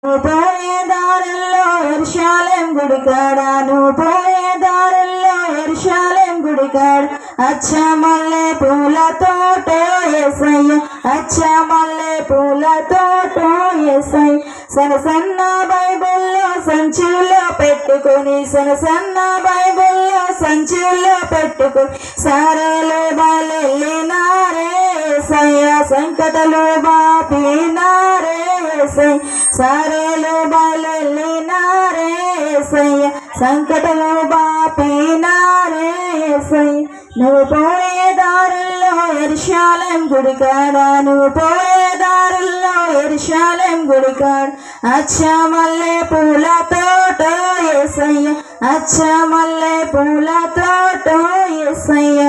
నువ్వు పోయే దారుల్లో యెరూషలేం గుడికాడ, నువ్వు పోయే దారుల్లో యెరూషలేం గుడికాడ అచ్చ మల్లె పూల తోట యేసయ్య, అచ్చ మల్లె పూల తోట యేసయ్య. సన్న సన్న బైబిల్లో సంచుల్లో పెట్టుకొని, సన్న సన్న బైబిల్లో సంచుల్లో పెట్టుకొని సారేలు బయలునారే యేసయ్య, సంకటలు బాపినారే యేసయ్య, సారేలు బయలునారే యేసయ్య, సంకటలు బాపినారే యేసయ్య. నువ్వు పోయే దారుల్లో యెరూషలేం గుడికాడ, నువ్వు పోయే దారుల్లో యెరూషలేం గుడికాడ అచ్చ మల్లె పూల తోట యేసయ్య, అచ్చ మల్లె పూల తోట యేసయ్య.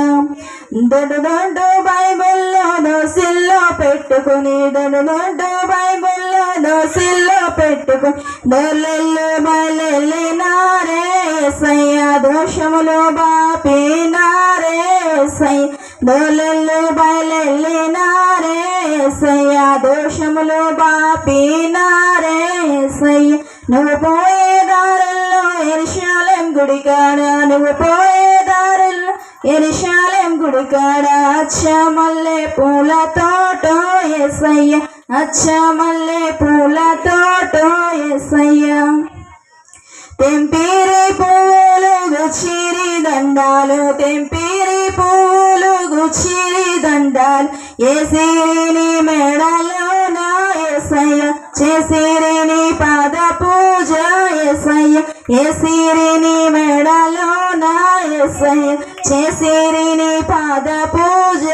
దొడ్డు దొడ్డు బైబిల్లో దోసిల్లో పెట్టుకుని, దొడ్డు దొడ్డు బైబిల్లో దోసిల్లో పెట్టుకుని దొల్లెళ్ళు బయలునారే యేసయ్య, దోషములు బాపినారే యేసయ్య, దొల్లెళ్ళు బయలునారే యేసయ్య, దోషములు బాపినారే యేసయ్య. నువ్వు పోయే దారుల్లో యెరూషలేం గుడికాడ, నువ్వు పోయే దారుల్లో యెరూషలేం గుడికాడ అచ్చ మల్లె పూల తోట యేసయ్య, అచ్చ మల్లె పూల తోట యేసయ్య. తెంపిరి పువ్వులు గుచ్చిరి దండాలు, తెంపిరి పువ్వులు గుచ్చిరి దండాలు యేసిరిని మెడలోన యేసయ్య, చేసిరిని పాద పూజ యేసయ్య, యేసిరిని మెడలోన యేసయ్య, చేసిరిని పాద పూజ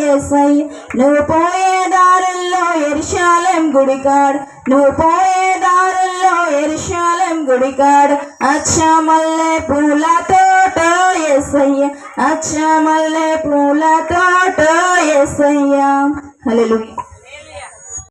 యేసయ్య. నువ్వు పోయే దారుల్లో యెరూషలేం గుడికాడ, నువ్వు పోయే దారుల్లో యెరూషలేం గుడికాడ అచ్చ మల్లె పూల తోట యేసయ్య, అచ్చ మల్లె పూల తోట యేసయ్య. హల్లెలూయా.